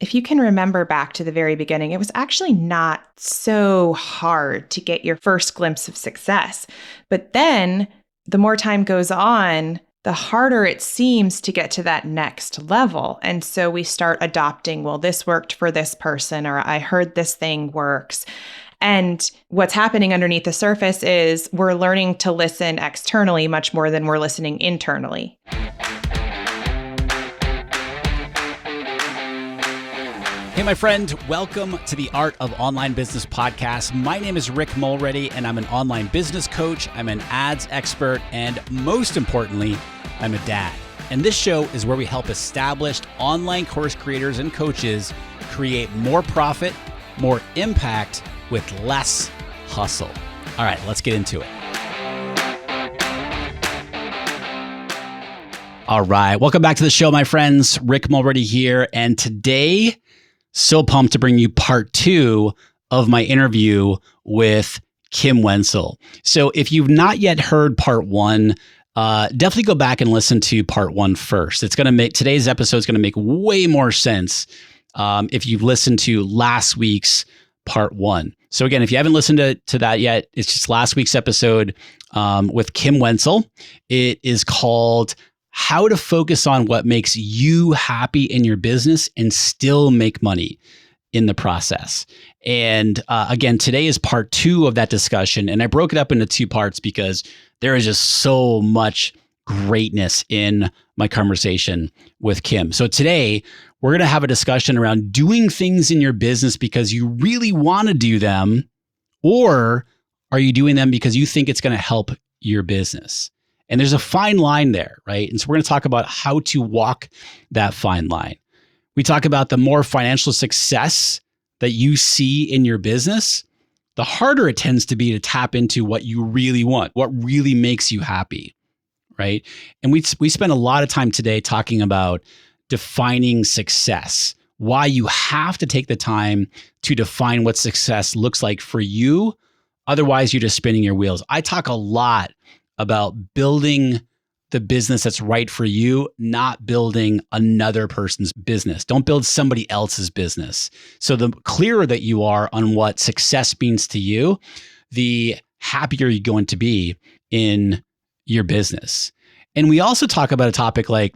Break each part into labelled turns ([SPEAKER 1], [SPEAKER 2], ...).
[SPEAKER 1] if you can remember back to the very beginning, it was actually not so hard to get your first glimpse of success. But then the more time goes on, the harder it seems to get to that next level. And so we start adopting, well, this worked for this person, or I heard this thing works. And what's happening underneath the surface is we're learning to listen externally much more than we're listening internally.
[SPEAKER 2] Hey, my friend, welcome to the Art of Online Business podcast. My name is Rick Mulready, and I'm an online business coach. I'm an ads expert, and most importantly, I'm a dad. And this show is where we help established online course creators and coaches create more profit, more impact with less hustle. All right, let's get into it. All right, welcome back to the show, my friends. Rick Mulready here, and today, so pumped to bring you part 2 of my interview with Kim Wenzel. So if you've not yet heard part 1, definitely go back and listen to part 1 first. Today's episode is going to make way more sense if you've listened to last week's part 1. So again, if you haven't listened to that yet, it's just last week's episode with Kim Wenzel. It is called How to Focus on What Makes You Happy in Your Business and Still Make Money in the Process. And again, today is part 2 of that discussion. And I broke it up into 2 parts because there is just so much greatness in my conversation with Kim. So today, we're going to have a discussion around doing things in your business because you really want to do them, or are you doing them because you think it's going to help your business? And there's a fine line there, right? And so we're going to talk about how to walk that fine line. We talk about the more financial success that you see in your business, the harder it tends to be to tap into what you really want, what really makes you happy, right? And we spent a lot of time today talking about defining success, why you have to take the time to define what success looks like for you. Otherwise, you're just spinning your wheels. I talk a lot about building the business that's right for you, not building another person's business. Don't build somebody else's business. So the clearer that you are on what success means to you, the happier you're going to be in your business. And we also talk about a topic like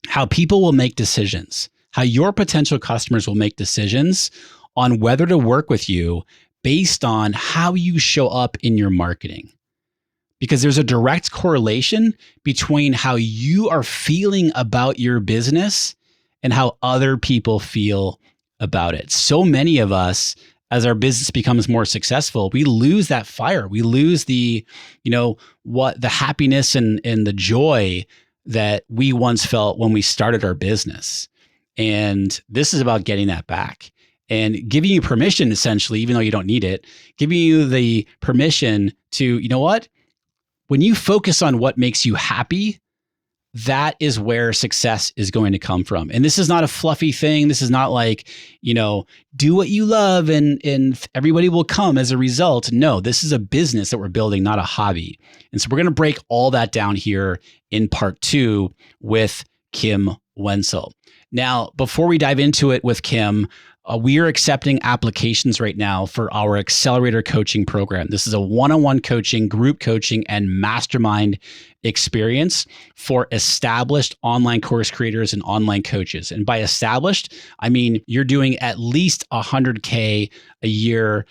[SPEAKER 2] how people will make decisions, how your potential customers will make decisions on whether to work with you based on how you show up in your marketing. Because there's a direct correlation between how you are feeling about your business and how other people feel about it. So many of us, as our business becomes more successful, we lose that fire. We lose the happiness and the joy that we once felt when we started our business. And this is about getting that back and giving you permission, essentially, even though you don't need it, giving you the permission to, you know what? When you focus on what makes you happy, that is where success is going to come from. And this is not a fluffy thing. This is not like, do what you love and everybody will come as a result. No, this is a business that we're building, not a hobby. And so we're going to break all that down here in part 2 with Kim Wenzel. Now, before we dive into it with Kim, we are accepting applications right now for our Accelerator coaching program. This is a one-on-one coaching, group coaching, and mastermind experience for established online course creators and online coaches. And by established, I mean you're doing at least $100K a year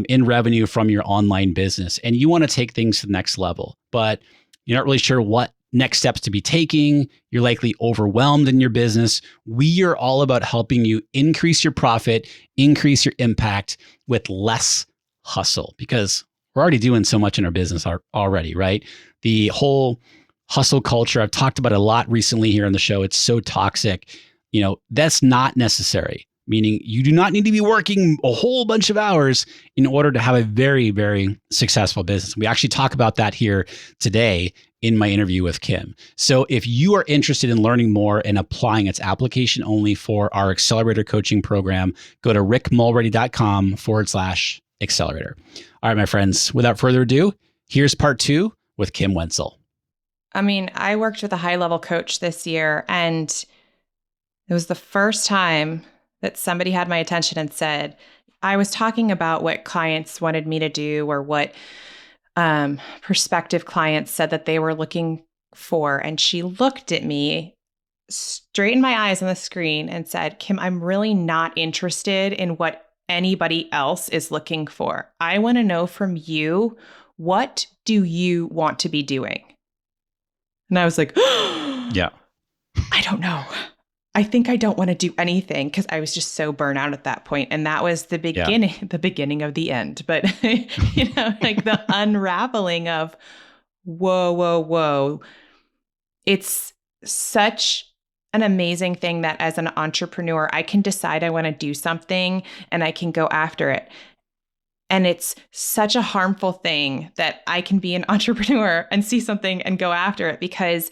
[SPEAKER 2] in revenue from your online business, and you want to take things to the next level, but you're not really sure what next steps to be taking. You're likely overwhelmed in your business. We are all about helping you increase your profit, increase your impact with less hustle, because we're already doing so much in our business already, right? The whole hustle culture, I've talked about it a lot recently here on the show. It's so toxic. That's not necessary. Meaning you do not need to be working a whole bunch of hours in order to have a very, very successful business. We actually talk about that here today in my interview with Kim. So if you are interested in learning more and applying, its application only for our Accelerator coaching program, go to rickmulready.com/accelerator. All right, my friends, without further ado, here's part 2 with Kim Wenzel.
[SPEAKER 1] I mean, I worked with a high-level coach this year, and it was the first time that somebody had my attention and said, I was talking about what clients wanted me to do or what prospective clients said that they were looking for. And she looked at me, straightened my eyes on the screen, and said, Kim, I'm really not interested in what anybody else is looking for. I want to know from you, what do you want to be doing? And I was like,
[SPEAKER 2] Yeah.
[SPEAKER 1] I don't know. I think I don't want to do anything because I was just so burnt out at that point. And that was the
[SPEAKER 2] Yeah.
[SPEAKER 1] beginning of the end. But, like the unraveling of, whoa, whoa, whoa. It's such an amazing thing that as an entrepreneur, I can decide I want to do something and I can go after it. And it's such a harmful thing that I can be an entrepreneur and see something and go after it, because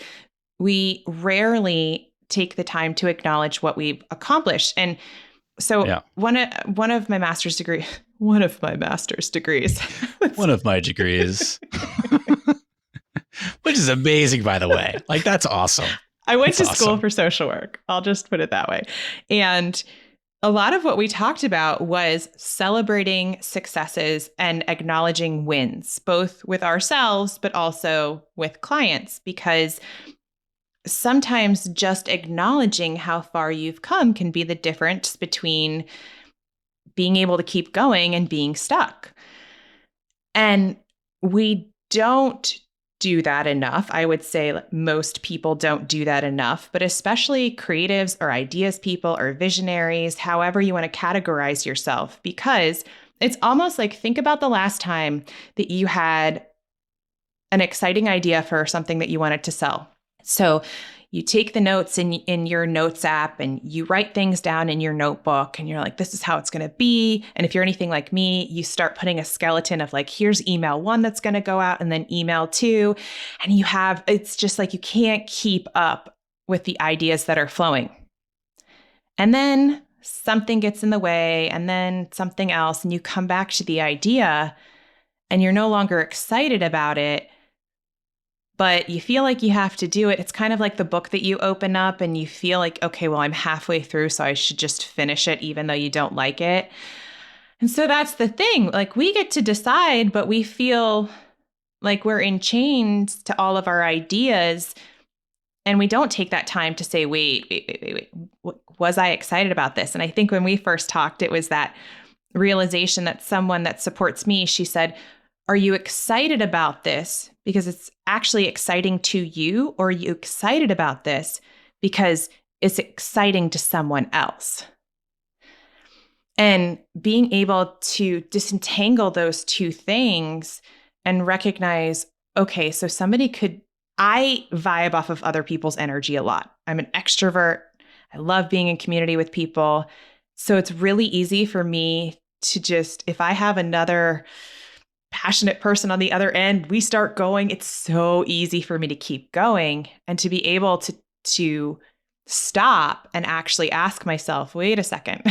[SPEAKER 1] we rarely take the time to acknowledge what we've accomplished. And so one of my master's degrees, one of my degrees,
[SPEAKER 2] which is amazing, by the way. Like, that's awesome.
[SPEAKER 1] I went to school for social work. I'll just put it that way. And a lot of what we talked about was celebrating successes and acknowledging wins, both with ourselves, but also with clients, because sometimes just acknowledging how far you've come can be the difference between being able to keep going and being stuck. And we don't do that enough. I would say most people don't do that enough, but especially creatives or ideas people or visionaries, however you want to categorize yourself, because it's almost like, think about the last time that you had an exciting idea for something that you wanted to sell. So you take the notes in your notes app and you write things down in your notebook and you're like, this is how it's going to be. And if you're anything like me, you start putting a skeleton of like, here's email 1 that's going to go out and then email 2. And it's just like, you can't keep up with the ideas that are flowing. And then something gets in the way and then something else, and you come back to the idea and you're no longer excited about it, but you feel like you have to do it. It's kind of like the book that you open up and you feel like, okay, well, I'm halfway through, so I should just finish it even though you don't like it. And so that's the thing. Like, we get to decide, but we feel like we're in chains to all of our ideas. And we don't take that time to say, wait. Was I excited about this? And I think when we first talked, it was that realization that someone that supports me, she said, are you excited about this because it's actually exciting to you? Or are you excited about this because it's exciting to someone else? And being able to disentangle those two things and recognize, okay, so I vibe off of other people's energy a lot. I'm an extrovert. I love being in community with people. So it's really easy for me to just, if I have another passionate person on the other end, we start going, it's so easy for me to keep going and to be able to stop and actually ask myself, wait a second,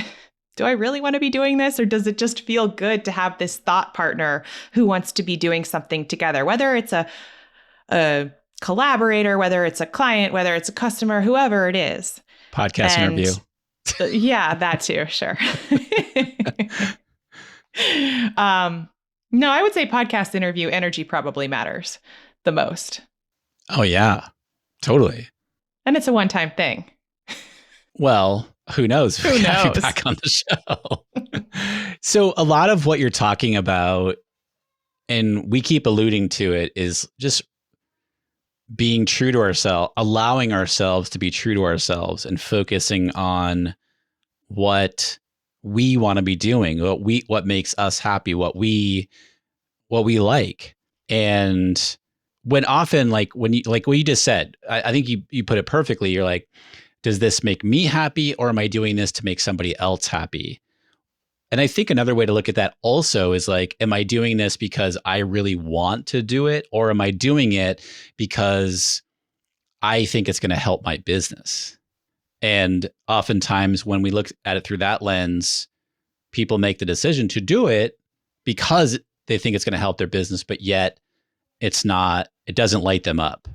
[SPEAKER 1] do I really want to be doing this? Or does it just feel good to have this thought partner who wants to be doing something together, whether it's a collaborator, whether it's a client, whether it's a customer, whoever it is.
[SPEAKER 2] Podcast interview.
[SPEAKER 1] Yeah, that too. Sure. No, I would say podcast interview energy probably matters the most.
[SPEAKER 2] Oh, yeah, totally.
[SPEAKER 1] And it's a one-time thing.
[SPEAKER 2] Well, who knows?
[SPEAKER 1] Who knows?
[SPEAKER 2] Back on the show. So a lot of what you're talking about, and we keep alluding to it, is just being true to ourselves, allowing ourselves to be true to ourselves and focusing on what we want to be doing, what makes us happy, what we like. And when often, like what you just said, I think you put it perfectly. You're like, does this make me happy, or am I doing this to make somebody else happy? And I think another way to look at that also is like, am I doing this because I really want to do it, or am I doing it because I think it's going to help my business? And oftentimes when we look at it through that lens, people make the decision to do it because they think it's going to help their business, but yet it doesn't light them up.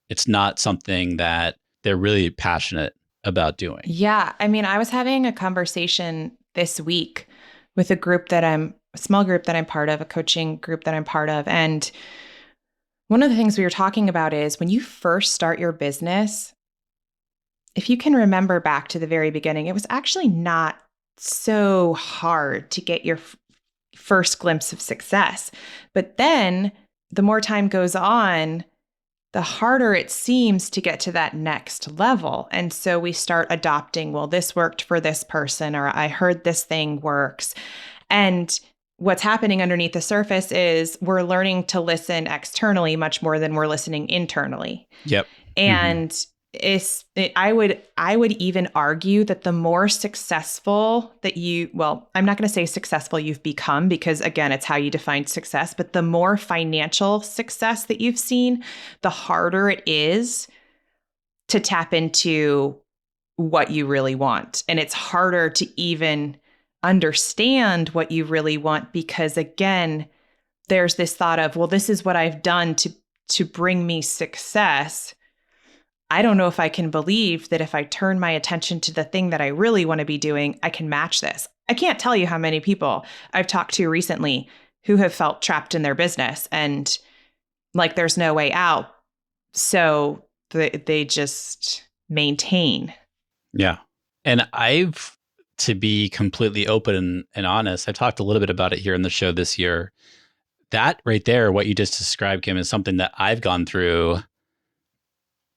[SPEAKER 2] It's not something that they're really passionate about doing?
[SPEAKER 1] Yeah. I mean, I was having a conversation this week with a small group that I'm part of, a coaching group that I'm part of. And one of the things we were talking about is when you first start your business, if you can remember back to the very beginning, it was actually not so hard to get your first glimpse of success. But then the more time goes on, the harder it seems to get to that next level. And so we start adopting, well, this worked for this person, or I heard this thing works. And what's happening underneath the surface is we're learning to listen externally much more than we're listening internally.
[SPEAKER 2] Yep. Mm-hmm.
[SPEAKER 1] And I would even argue that the more successful that I'm not going to say successful you've become, because again, it's how you define success, but the more financial success that you've seen, the harder it is to tap into what you really want. And it's harder to even understand what you really want, because again, there's this thought of, well, this is what I've done to bring me success. I don't know if I can believe that if I turn my attention to the thing that I really want to be doing, I can match this. I can't tell you how many people I've talked to recently who have felt trapped in their business and like there's no way out. So they just maintain.
[SPEAKER 2] Yeah. And to be completely open and honest, I talked a little bit about it here in the show this year. That right there, what you just described, Kim, is something that I've gone through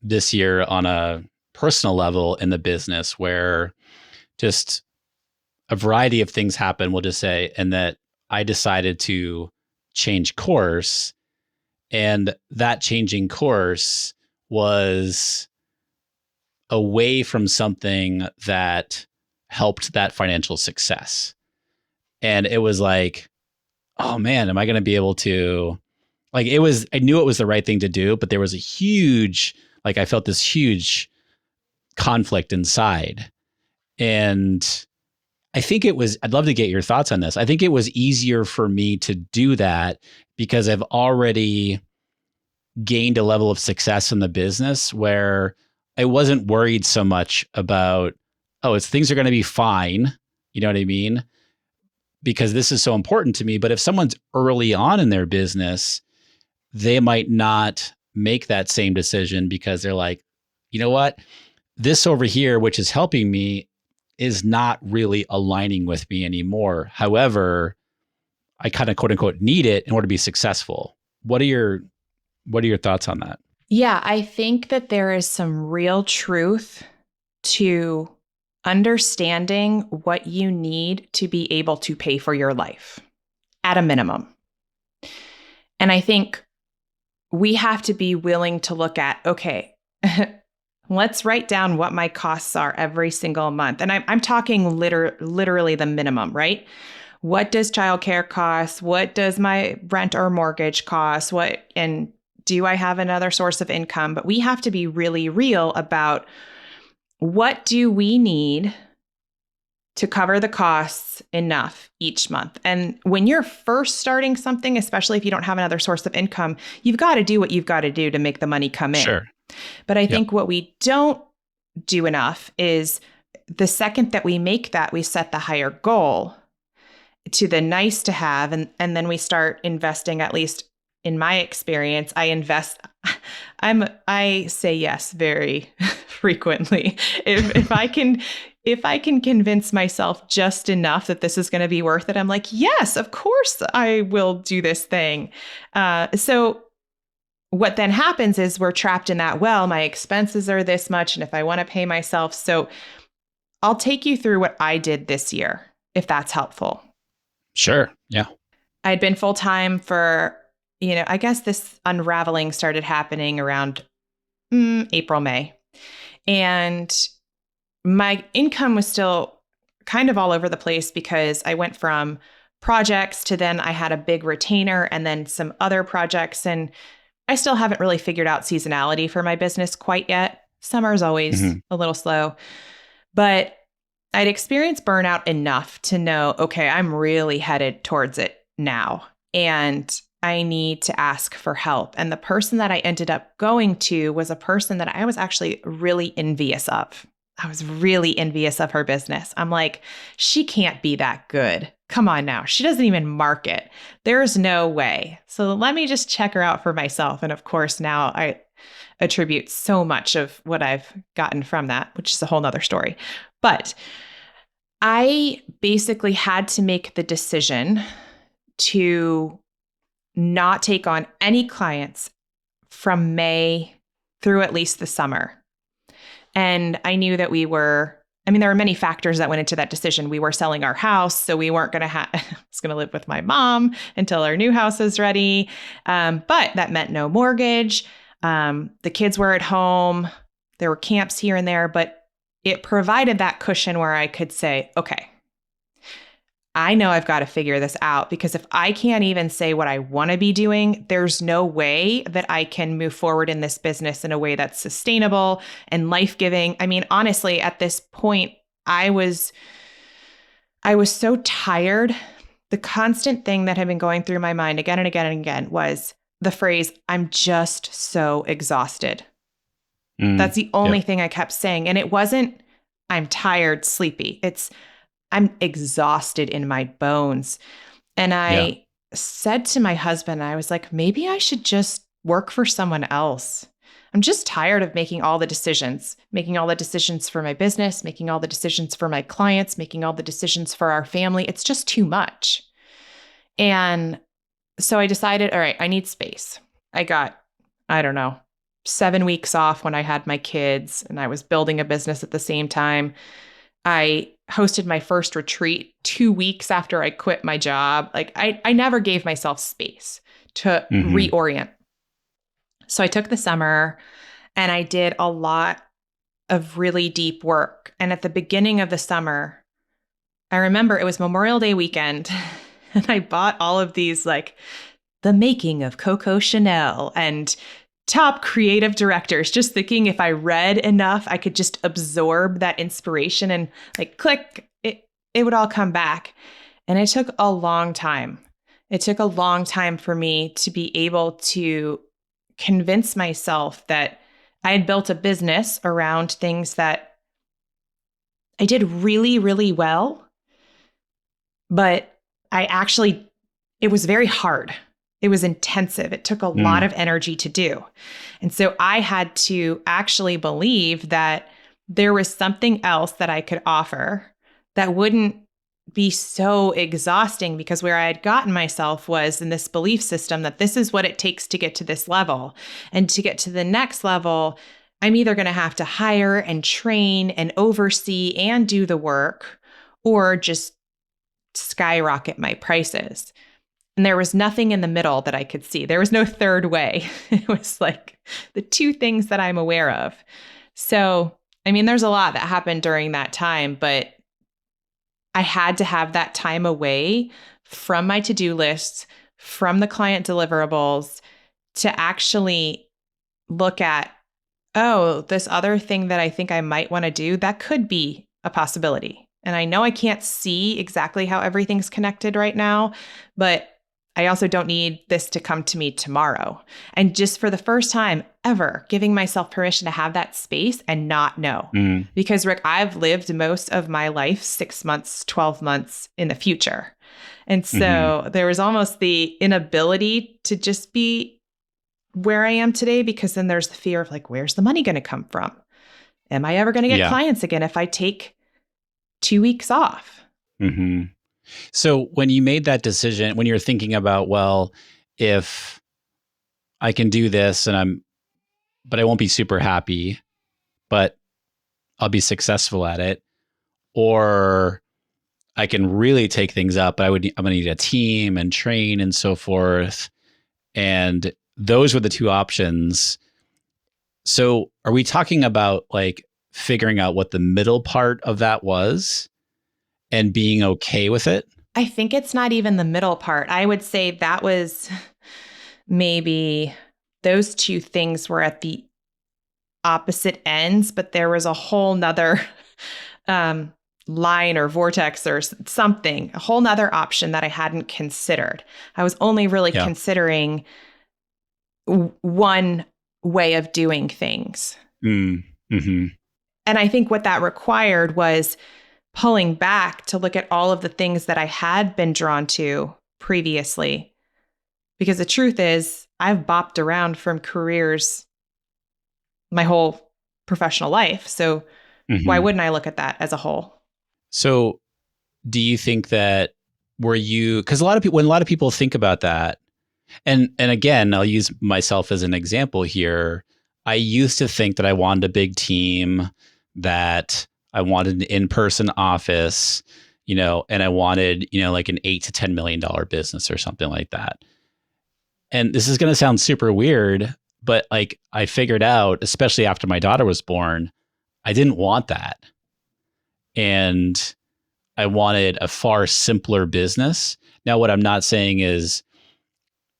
[SPEAKER 2] this year on a personal level in the business, where just a variety of things happen, we'll just say, and that I decided to change course. And that changing course was away from something that helped that financial success. And it was like, oh man, am I going to be able to, I knew it was the right thing to do, but there was I felt this huge conflict inside. And I'd love to get your thoughts on this. I think it was easier for me to do that because I've already gained a level of success in the business where I wasn't worried so much about, things are going to be fine. You know what I mean? Because this is so important to me. But if someone's early on in their business, they might not make that same decision because they're like, you know what? This over here, which is helping me, is not really aligning with me anymore. However, I kind of quote unquote need it in order to be successful. What are your thoughts on that?
[SPEAKER 1] Yeah, I think that there is some real truth to understanding what you need to be able to pay for your life at a minimum. And I think we have to be willing to look at, okay, let's write down what my costs are every single month. And I'm talking literally the minimum, right? What does childcare cost? What does my rent or mortgage cost? And do I have another source of income? But we have to be really real about what do we need to cover the costs enough each month. And when you're first starting something, especially if you don't have another source of income, you've got to do what you've got to do to make the money come in.
[SPEAKER 2] Sure.
[SPEAKER 1] But I think what we don't do enough is the second that we make that, we set the higher goal to the nice to have. And then we start investing, at least in my experience, I say yes very frequently. If I can convince myself just enough that this is going to be worth it, I'm like, yes, of course I will do this thing. So what then happens is we're trapped in that, well, my expenses are this much, and if I want to pay myself. So I'll take you through what I did this year, if that's helpful.
[SPEAKER 2] Sure. Yeah.
[SPEAKER 1] I'd been full-time for, I guess this unraveling started happening around April, May. And my income was still kind of all over the place because I went from projects to then I had a big retainer and then some other projects. And I still haven't really figured out seasonality for my business quite yet. Summer is always a little slow, but I'd experienced burnout enough to know, okay, I'm really headed towards it now. And I need to ask for help. And the person that I ended up going to was a person that I was actually really envious of. I was really envious of her business. I'm like, she can't be that good. Come on now. She doesn't even market. There's no way. So let me just check her out for myself. And of course, now I attribute so much of what I've gotten from that, which is a whole nother story. But I basically had to make the decision to not take on any clients from May through at least the summer. And I knew that there were many factors that went into that decision. We were selling our house, so we weren't going to I was going to live with my mom until our new house is ready. But that meant no mortgage. The kids were at home. There were camps here and there, but it provided that cushion where I could say, okay, I know I've got to figure this out, because if I can't even say what I want to be doing, there's no way that I can move forward in this business in a way that's sustainable and life-giving. I mean, honestly, at this point, I was so tired. The constant thing that had been going through my mind again and again and again was the phrase, I'm just so exhausted. That's the only thing I kept saying. And it wasn't, I'm tired, sleepy. It's, I'm exhausted in my bones. And I said to my husband, I was like, maybe I should just work for someone else. I'm just tired of making all the decisions for my business, making all the decisions for my clients, making all the decisions for our family. It's just too much. And so I decided, all right, I need space. I got, I don't know, 7 weeks off when I had my kids, and I was building a business at the same time. I hosted my first retreat 2 weeks after I quit my job. Like I never gave myself space to reorient. So I took the summer and I did a lot of really deep work. And at the beginning of the summer, I remember it was Memorial Day weekend, and I bought all of these, like The Making of Coco Chanel and top creative directors, just thinking if I read enough, I could just absorb that inspiration and like click, it would all come back. And it took a long time. It took a long time for me to be able to convince myself that I had built a business around things that I did really, really well. But it was very hard. It was intensive. It took a lot of energy to do. And so I had to actually believe that there was something else that I could offer that wouldn't be so exhausting, because where I had gotten myself was in this belief system that this is what it takes to get to this level. And to get to the next level, I'm either going to have to hire and train and oversee and do the work, or just skyrocket my prices. And there was nothing in the middle that I could see. There was no third way. It was like the two things that I'm aware of. So, I mean, there's a lot that happened during that time, but I had to have that time away from my to-do lists, from the client deliverables, to actually look at, oh, this other thing that I think I might want to do, that could be a possibility. And I know I can't see exactly how everything's connected right now, but I also don't need this to come to me tomorrow. And just for the first time ever, giving myself permission to have that space and not know. Because Rick, I've lived most of my life 6 months, 12 months in the future. And so there was almost the inability to just be where I am today, because then there's the fear of like, where's the money going to come from? Am I ever going to get clients again if I take 2 weeks off?
[SPEAKER 2] So when you made that decision, when you're thinking about, well, if I can do this but I won't be super happy, but I'll be successful at it, or I can really take things up, but I'm going to need a team and train and so forth. And those were the two options. So are we talking about like figuring out what the middle part of that was and being okay with it?
[SPEAKER 1] I think it's not even the middle part. I would say that was maybe those two things were at the opposite ends, but there was a whole nother line or vortex or something, a whole nother option that I hadn't considered. I was only really considering one way of doing things. And I think what that required was pulling back to look at all of the things that I had been drawn to previously. Because the truth is, I've bopped around from careers my whole professional life. So why
[SPEAKER 2] Hmm.
[SPEAKER 1] wouldn't I look at that as a whole?
[SPEAKER 2] So do you think that because a lot of people, when a lot of people think about that, and again, I'll use myself as an example here. I used to think that I wanted a big team, that I wanted an in-person office, and I wanted, like an $8 to $10 million business or something like that. And this is going to sound super weird, but like I figured out, especially after my daughter was born, I didn't want that. And I wanted a far simpler business. Now, what I'm not saying is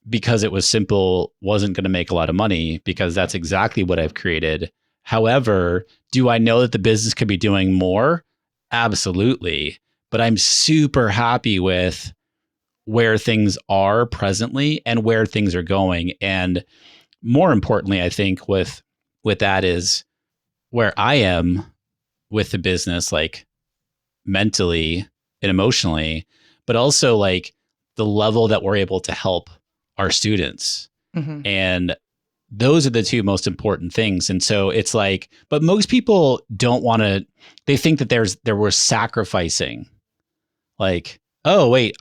[SPEAKER 2] because it was simple wasn't going to make a lot of money, because that's exactly what I've created. However, do I know that the business could be doing more? Absolutely. But I'm super happy with where things are presently and where things are going. And more importantly, I think with that is where I am with the business, like mentally and emotionally, but also like the level that we're able to help our students.
[SPEAKER 1] Mm-hmm.
[SPEAKER 2] And those are the two most important things. And so it's like, but most people don't want to, they think that there was sacrificing, like, oh, wait,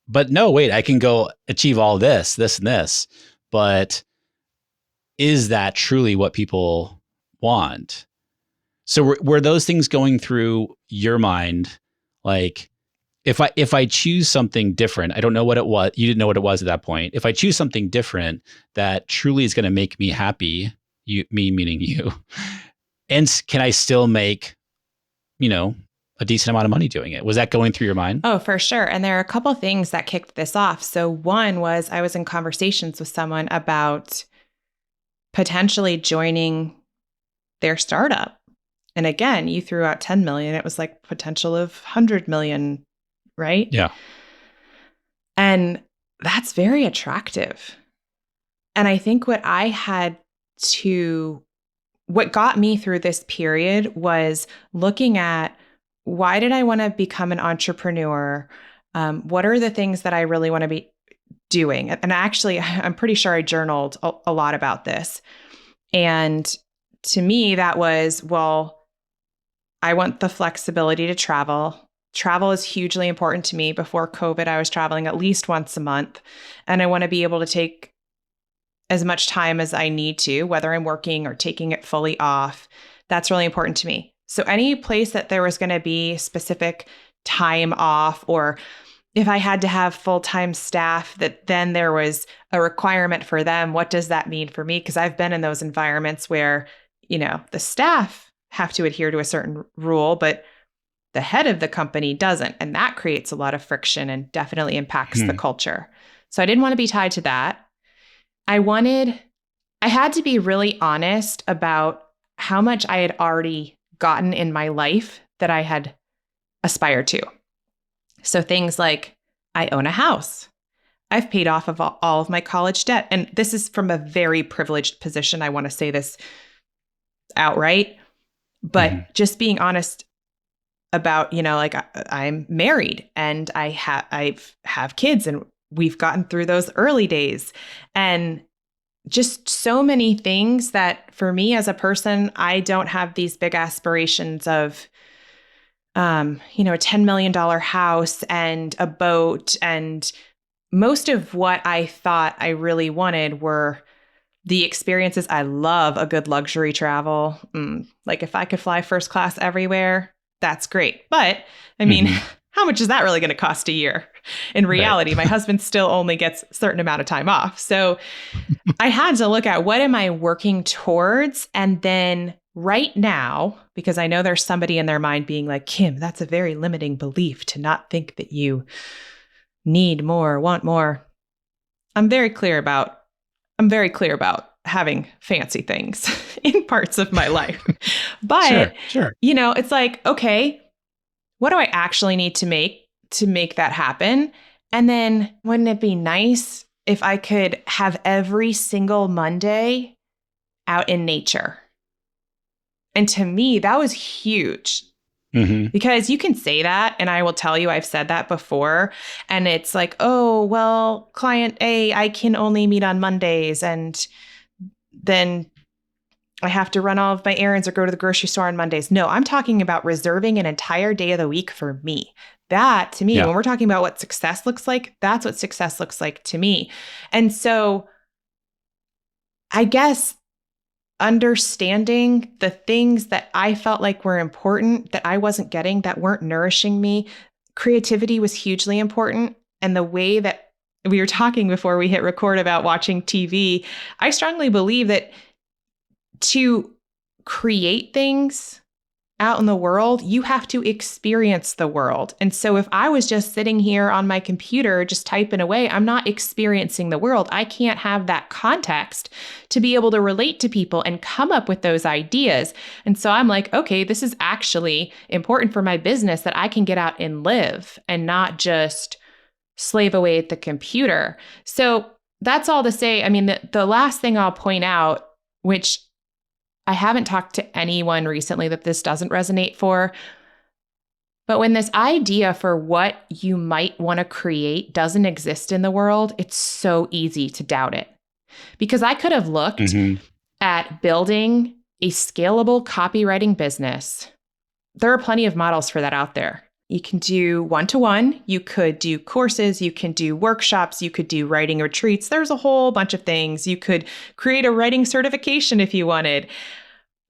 [SPEAKER 2] but no, wait, I can go achieve all this, and this. But is that truly what people want? So were those things going through your mind? Like, if I choose something different, I don't know what it was. You didn't know what it was at that point. If I choose something different that truly is going to make me happy, me meaning you, and can I still make, you know, a decent amount of money doing it? Was that going through your mind?
[SPEAKER 1] Oh, for sure. And there are a couple things that kicked this off. So one was I was in conversations with someone about potentially joining their startup. And again, you threw out 10 million. It was like potential of 100 million, right?
[SPEAKER 2] Yeah.
[SPEAKER 1] And that's very attractive. And I think what got me through this period was looking at, why did I want to become an entrepreneur? What are the things that I really want to be doing? And actually, I'm pretty sure I journaled a lot about this. And to me, that was, well, I want the flexibility to travel. Travel is hugely important to me. Before COVID, I was traveling at least once a month. And I want to be able to take as much time as I need to, whether I'm working or taking it fully off. That's really important to me. So any place that there was going to be specific time off, or if I had to have full-time staff, that then there was a requirement for them, what does that mean for me? Because I've been in those environments where, the staff have to adhere to a certain rule, but the head of the company doesn't. And that creates a lot of friction and definitely impacts the culture. So I didn't want to be tied to that. I had to be really honest about how much I had already gotten in my life that I had aspired to. So things like, I own a house. I've paid off of all of my college debt. And this is from a very privileged position. I want to say this outright, but
[SPEAKER 2] Mm-hmm.
[SPEAKER 1] just being honest about, like I'm married and I have kids, and we've gotten through those early days, and just so many things that for me as a person, I don't have these big aspirations of, a $10 million house and a boat. And most of what I thought I really wanted were the experiences. I love a good luxury travel. Like if I could fly first class everywhere, that's great. But I mean,
[SPEAKER 2] Mm-hmm.
[SPEAKER 1] how much is that really going to cost a year? In
[SPEAKER 2] Right.
[SPEAKER 1] reality, my husband still only gets a certain amount of time off. So I had to look at, what am I working towards? And then right now, because I know there's somebody in their mind being like, Kim, that's a very limiting belief to not think that you need more, want more. I'm very clear about having fancy things in parts of my life. But,
[SPEAKER 2] Sure. Sure.
[SPEAKER 1] it's like, okay, what do I actually need to make that happen? And then wouldn't it be nice if I could have every single Monday out in nature? And to me, that was huge.
[SPEAKER 2] Hmm.
[SPEAKER 1] Because you can say that, and I will tell you, I've said that before. And it's like, oh, well, client A, I can only meet on Mondays. And then I have to run all of my errands or go to the grocery store on Mondays. No, I'm talking about reserving an entire day of the week for me. That to me,
[SPEAKER 2] Yeah.
[SPEAKER 1] when we're talking about what success looks like, that's what success looks like to me. And so I guess understanding the things that I felt like were important that I wasn't getting, that weren't nourishing me. Creativity was hugely important. And the way that we were talking before we hit record about watching TV, I strongly believe that to create things out in the world, you have to experience the world. And so if I was just sitting here on my computer, just typing away, I'm not experiencing the world. I can't have that context to be able to relate to people and come up with those ideas. And so I'm like, okay, this is actually important for my business that I can get out and live and not just slave away at the computer. So that's all to say. I mean, the last thing I'll point out, which I haven't talked to anyone recently that this doesn't resonate for. But when this idea for what you might want to create doesn't exist in the world, it's so easy to doubt it. Because I could have looked
[SPEAKER 2] Hmm.
[SPEAKER 1] at building a scalable copywriting business. There are plenty of models for that out there. You can do one-to-one, you could do courses, you can do workshops, you could do writing retreats. There's a whole bunch of things. You could create a writing certification if you wanted.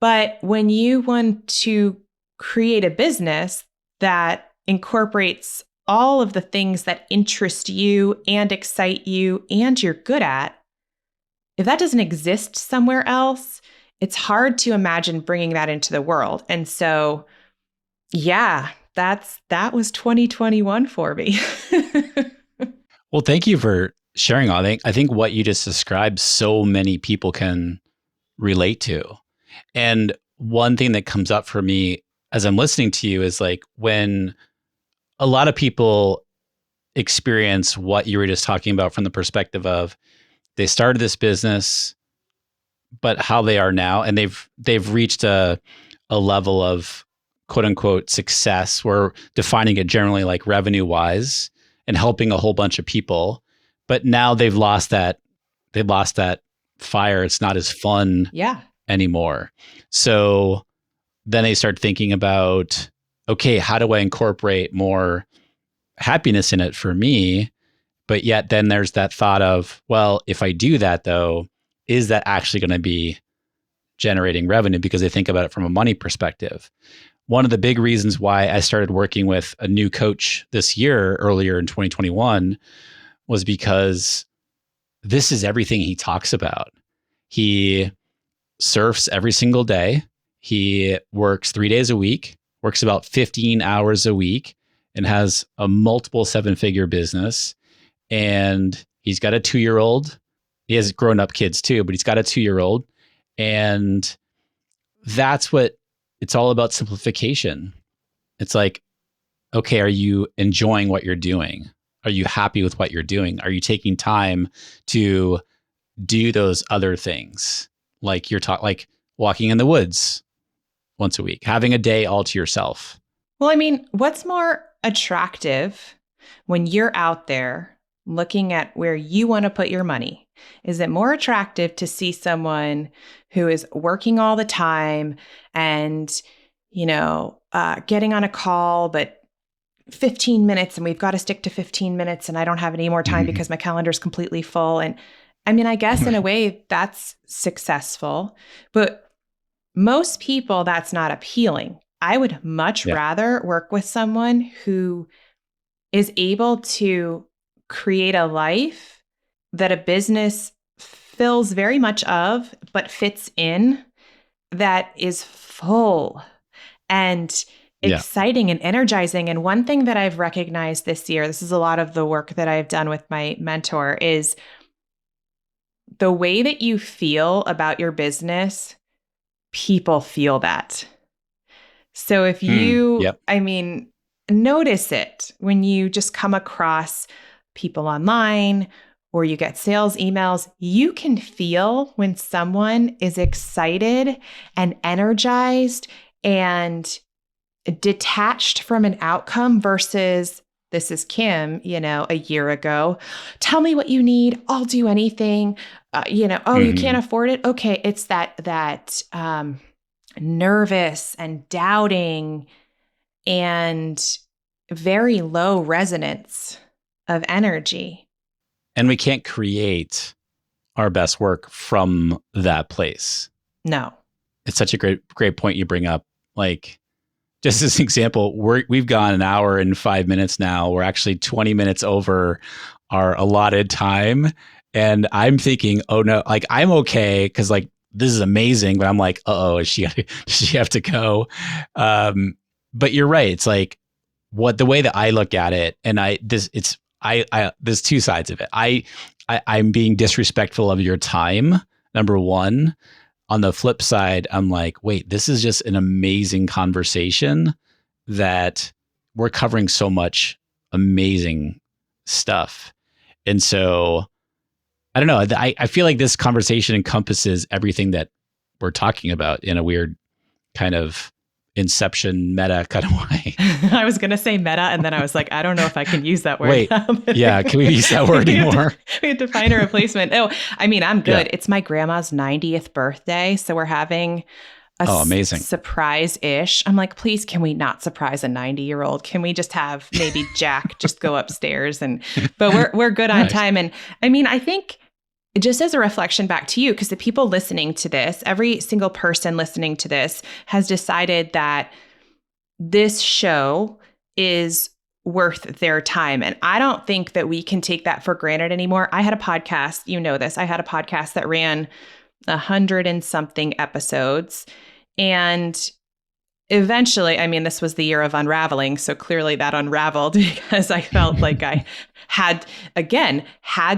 [SPEAKER 1] But when you want to create a business that incorporates all of the things that interest you and excite you and you're good at, if that doesn't exist somewhere else, it's hard to imagine bringing that into the world. And so, yeah, that was 2021 for me.
[SPEAKER 2] Well, thank you for sharing all. I think what you just described, so many people can relate to. And one thing that comes up for me as I'm listening to you is like when a lot of people experience what you were just talking about from the perspective of they started this business, but how they are now, and they've reached a level of quote unquote success. We're defining it generally like revenue wise and helping a whole bunch of people. But now they've lost that fire. It's not as fun
[SPEAKER 1] Yeah.
[SPEAKER 2] anymore. So then they start thinking about, okay, how do I incorporate more happiness in it for me? But yet then there's that thought of, well, if I do that though, is that actually going to be generating revenue? Because they think about it from a money perspective. One of the big reasons why I started working with a new coach this year, earlier in 2021, was because this is everything he talks about. He surfs every single day. He works 3 days a week, works about 15 hours a week, and has a multiple seven-figure business. And he's got a 2-year-old. He has grown up kids too, but he's got a 2-year-old. And that's what it's all about, simplification. It's like, okay, are you enjoying what you're doing? Are you happy with what you're doing? Are you taking time to do those other things? Like like walking in the woods once a week, having a day all to yourself.
[SPEAKER 1] Well, I mean, what's more attractive when you're out there looking at where you want to put your money? Is it more attractive to see someone who is working all the time and, getting on a call, but 15 minutes and we've got to stick to 15 minutes and I don't have any more time
[SPEAKER 2] Mhm.
[SPEAKER 1] because my calendar's completely full? And I mean, I guess in a way that's successful, but most people that's not appealing. I would much
[SPEAKER 2] Yeah.
[SPEAKER 1] rather work with someone who is able to create a life that a business fills very much of, but fits in, that is full and
[SPEAKER 2] Yeah.
[SPEAKER 1] exciting and energizing. And one thing that I've recognized this year, this is a lot of the work that I've done with my mentor, is the way that you feel about your business, people feel that. So if
[SPEAKER 2] Yep.
[SPEAKER 1] notice it when you just come across people online or you get sales emails, you can feel when someone is excited and energized and detached from an outcome versus this is Kim, a year ago. Tell me what you need. I'll do anything. Oh, you can't afford it. Okay. It's that nervous and doubting and very low resonance of energy.
[SPEAKER 2] And we can't create our best work from that place.
[SPEAKER 1] No.
[SPEAKER 2] It's such a great point you bring up. Like, just as an example, we've gone an hour and 5 minutes now. We're actually 20 minutes over our allotted time. And I'm thinking, oh no, like I'm okay because like this is amazing, but I'm like, does she have to go? But you're right. It's like the way that I look at it, and there's two sides of it. I'm being disrespectful of your time, number one. On the flip side, I'm like, wait, this is just an amazing conversation that we're covering so much amazing stuff. And so I don't know. I feel like this conversation encompasses everything that we're talking about in a weird kind of inception meta kind of way.
[SPEAKER 1] I was going to say meta, and then I was like, I don't know if I can use that word.
[SPEAKER 2] Wait, yeah, can we use that word anymore?
[SPEAKER 1] We have to find a replacement. Oh, I mean, I'm good.
[SPEAKER 2] Yeah.
[SPEAKER 1] It's my grandma's 90th birthday, so we're having
[SPEAKER 2] amazing
[SPEAKER 1] surprise-ish. I'm like, please, can we not surprise a 90-year-old? Can we just have maybe Jack just go upstairs? But we're good on
[SPEAKER 2] Nice.
[SPEAKER 1] time. And I mean, I think just as a reflection back to you, because the people listening to this, every single person listening to this has decided that this show is worth their time. And I don't think that we can take that for granted anymore. I had a podcast, you know this, I had a podcast that ran 100 and something episodes. And eventually, I mean, this was the year of unraveling. So clearly that unraveled because I felt like I had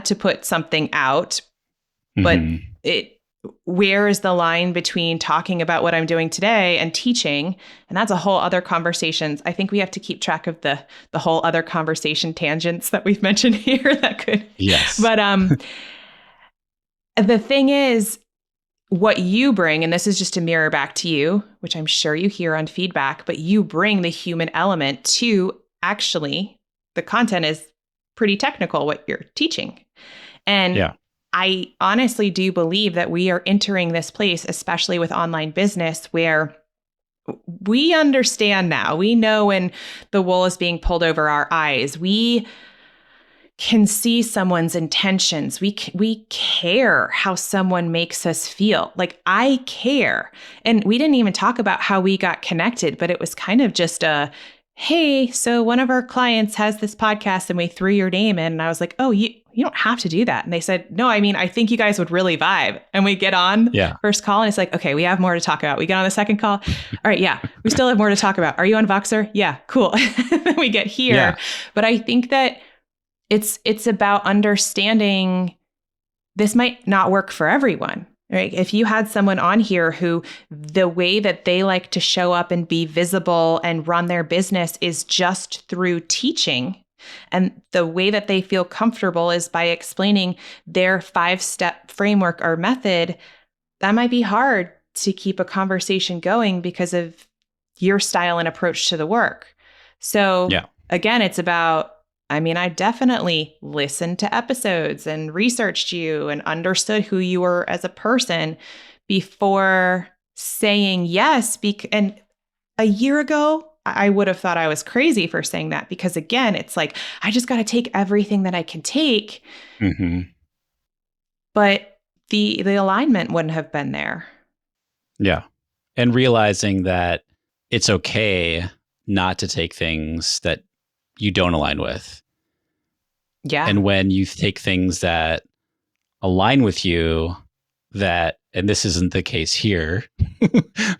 [SPEAKER 1] to put something out. But where is the line between talking about what I'm doing today and teaching? And that's a whole other conversation. I think we have to keep track of the whole other conversation tangents that we've mentioned here that could.
[SPEAKER 2] Yes.
[SPEAKER 1] But the thing is, what you bring, and this is just a mirror back to you, which I'm sure you hear on feedback, but you bring the human element to actually the content is pretty technical, what you're teaching. And I honestly do believe that we are entering this place, especially with online business, where we understand now. We know when the wool is being pulled over our eyes. We can see someone's intentions. We care how someone makes us feel. Like, I care. And we didn't even talk about how we got connected, but it was kind of just hey, so one of our clients has this podcast and we threw your name in. And I was like, oh, you don't have to do that. And they said, no, I mean, I think you guys would really vibe. And we get on first call and it's like, okay, we have more to talk about. We get on the second call. All right. Yeah. We still have more to talk about. Are you on Voxer? Yeah. Cool. Then we get here. Yeah. But I think that it's about understanding this might not work for everyone. Right? If you had someone on here who the way that they like to show up and be visible and run their business is just through teaching, and the way that they feel comfortable is by explaining their 5-step framework or method, that might be hard to keep a conversation going because of your style and approach to the work. So again, it's about, I mean, I definitely listened to episodes and researched you and understood who you were as a person before saying yes. And a year ago, I would have thought I was crazy for saying that because, again, it's like, I just got to take everything that I can take.
[SPEAKER 2] Mm-hmm.
[SPEAKER 1] But the alignment wouldn't have been there.
[SPEAKER 2] Yeah. And realizing that it's okay not to take things that you don't align with.
[SPEAKER 1] Yeah.
[SPEAKER 2] And when you take things that align with you, and this isn't the case here,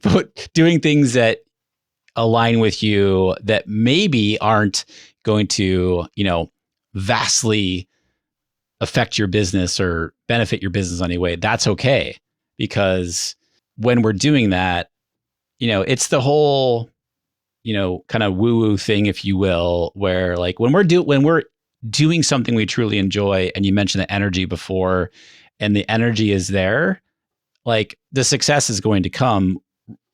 [SPEAKER 2] but doing things that align with you that maybe aren't going to, vastly affect your business or benefit your business in any way, that's okay. Because when we're doing that, it's the whole, kind of woo-woo thing, if you will, where like when we're doing something we truly enjoy, and you mentioned the energy before, and the energy is there, like the success is going to come,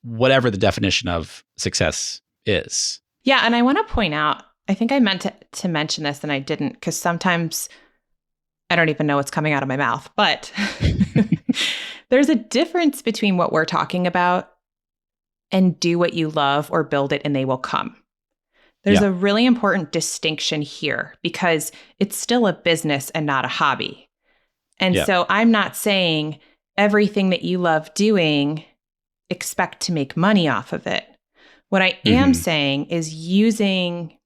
[SPEAKER 2] whatever the definition of success is.
[SPEAKER 1] Yeah. And I want to point out, I think I meant to mention this and I didn't, because sometimes I don't even know what's coming out of my mouth, but there's a difference between what we're talking about and do what you love or build it and they will come. There's a really important distinction here because it's still a business and not a hobby. And so I'm not saying everything that you love doing, expect to make money off of it. What I am saying is using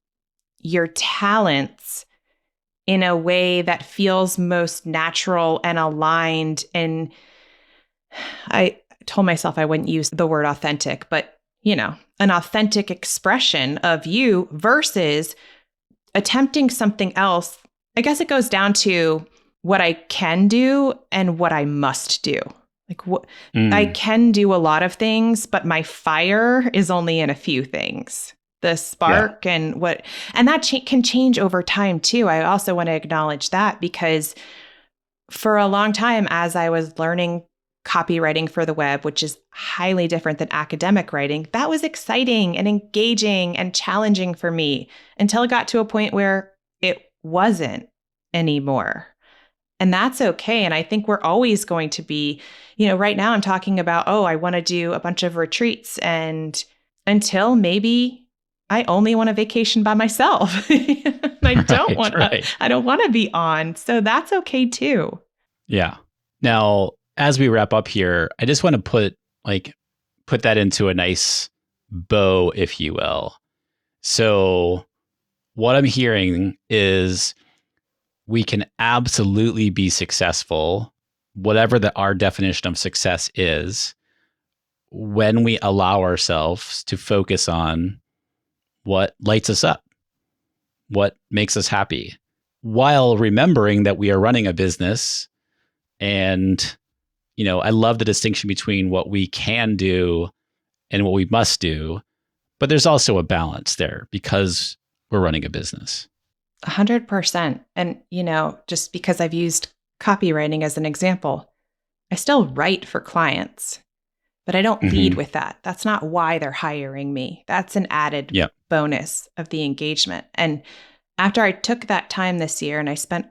[SPEAKER 1] your talents in a way that feels most natural and aligned. And I told myself I wouldn't use the word authentic, but an authentic expression of you versus attempting something else. I guess it goes down to what I can do and what I must do. Like I can do a lot of things, but my fire is only in a few things. The spark and that can change over time too. I also want to acknowledge that because for a long time, as I was learning copywriting for the web, which is highly different than academic writing, that was exciting and engaging and challenging for me until it got to a point where it wasn't anymore. And that's okay. And I think we're always going to be, right now I'm talking about, I want to do a bunch of retreats, and until maybe I only want to vacation by myself. I don't want to be on. So that's okay too.
[SPEAKER 2] Yeah. Now, as we wrap up here, I just want to put that into a nice bow, if you will. So what I'm hearing is we can absolutely be successful, whatever our definition of success is, when we allow ourselves to focus on what lights us up, what makes us happy, while remembering that we are running a business. And I love the distinction between what we can do and what we must do, but there's also a balance there because we're running a business.
[SPEAKER 1] 100%. And, just because I've used copywriting as an example, I still write for clients, but I don't lead with that. That's not why they're hiring me. That's an added bonus of the engagement. And after I took that time this year, and I spent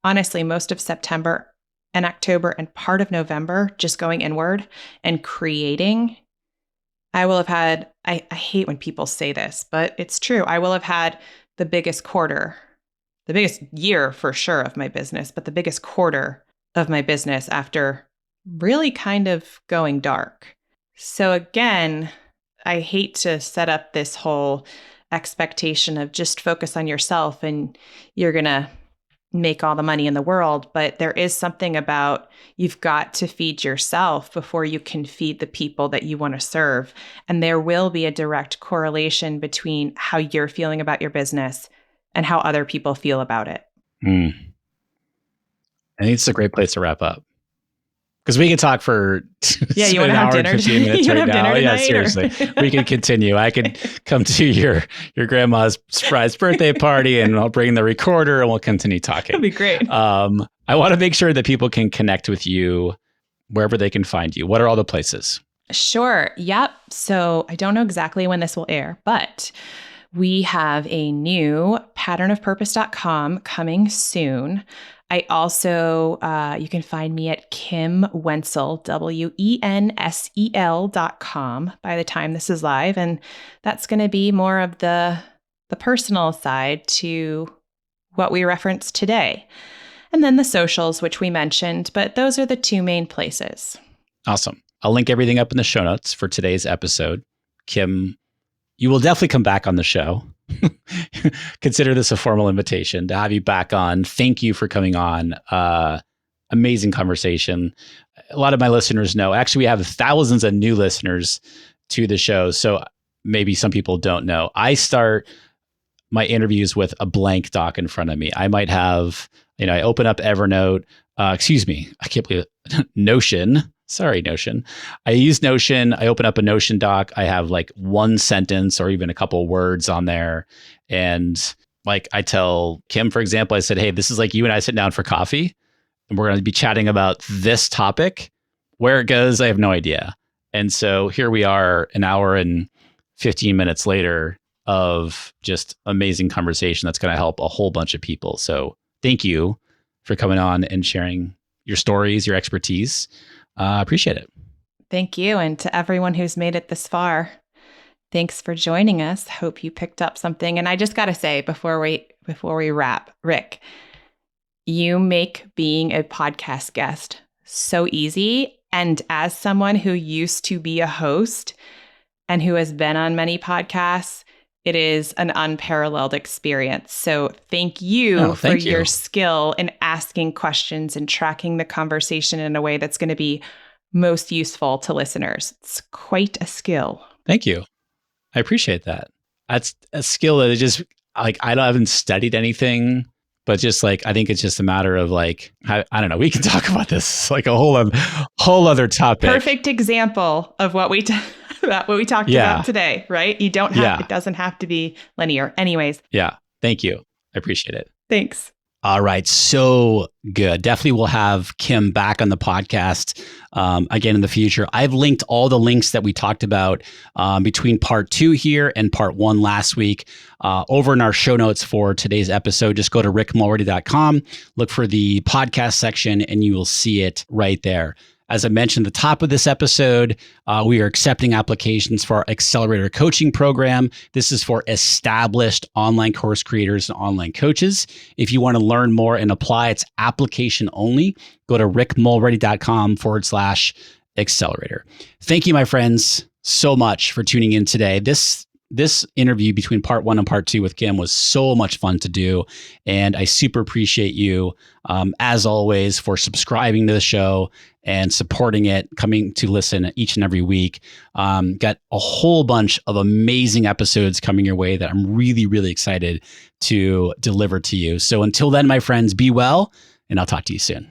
[SPEAKER 1] honestly most of September and October and part of November just going inward and creating, I will have had, I hate when people say this, but it's true. I will have had the biggest quarter, the biggest year for sure of my business, but the biggest quarter of my business after really kind of going dark. So again, I hate to set up this whole expectation of just focus on yourself and you're going to make all the money in the world. But there is something about you've got to feed yourself before you can feed the people that you want to serve. And there will be a direct correlation between how you're feeling about your business and how other people feel about it.
[SPEAKER 2] I think it's a great place to wrap up. Because we could talk for
[SPEAKER 1] you want to have dinner?
[SPEAKER 2] 15 minutes right now. Yeah, seriously. We can continue. I could come to your grandma's surprise birthday party and I'll bring the recorder and we'll continue talking.
[SPEAKER 1] That'd be great.
[SPEAKER 2] I want to make sure that people can connect with you wherever they can find you. What are all the places?
[SPEAKER 1] Sure. Yep. So I don't know exactly when this will air, but we have a new patternofpurpose.com coming soon. I also, you can find me at Kim Wenzel, Wensel.com by the time this is live. And that's going to be more of the personal side to what we referenced today. And then the socials, which we mentioned, but those are the two main places.
[SPEAKER 2] Awesome. I'll link everything up in the show notes for today's episode. Kim, you will definitely come back on the show. Consider this a formal invitation to have you back on. Thank you for coming on. Amazing conversation. A lot of my listeners know, actually, we have thousands of new listeners to the show. So maybe some people don't know. I start my interviews with a blank doc in front of me. I might have, I open up Evernote. I can't believe it. Notion. Sorry, Notion. I use Notion. I open up a Notion doc. I have like one sentence or even a couple words on there. And Like I tell Kim, for example, I said, hey, this is like you and I sitting down for coffee and we're going to be chatting about this topic. Where it goes, I have no idea. And so here we are an hour and 15 minutes later of just amazing conversation that's going to help a whole bunch of people. So thank you for coming on and sharing your stories, your expertise. Appreciate it.
[SPEAKER 1] Thank you. And to everyone who's made it this far, thanks for joining us. Hope you picked up something. And I just got to say before we wrap, Rick, you make being a podcast guest so easy. And as someone who used to be a host and who has been on many podcasts, it is an unparalleled experience. So thank you for your skill in asking questions and tracking the conversation in a way that's going to be most useful to listeners. It's quite a skill.
[SPEAKER 2] Thank you. I appreciate that. That's a skill that is just like, I haven't studied anything, but just like, I think it's just a matter of like, I don't know, we can talk about this like a whole other topic.
[SPEAKER 1] Perfect example of what we talked about today, right? You don't have, it doesn't have to be linear. Anyways.
[SPEAKER 2] Yeah. Thank you. I appreciate it.
[SPEAKER 1] Thanks.
[SPEAKER 2] All right. So good. Definitely we'll have Kim back on the podcast again in the future. I've linked all the links that we talked about between part 2 here and part 1 last week over in our show notes for today's episode. Just go to rickmulready.com, look for the podcast section, and you will see it right there. As I mentioned at the top of this episode, we are accepting applications for our Accelerator coaching program. This is for established online course creators and online coaches. If you want to learn more and apply, it's application only. Go to rickmulready.com/accelerator. Thank you, my friends, so much for tuning in today. This interview between part 1 and part 2 with Kim was so much fun to do. And I super appreciate you, as always, for subscribing to the show and supporting it, coming to listen each and every week. Got a whole bunch of amazing episodes coming your way that I'm really, really excited to deliver to you. So until then, my friends, be well, and I'll talk to you soon.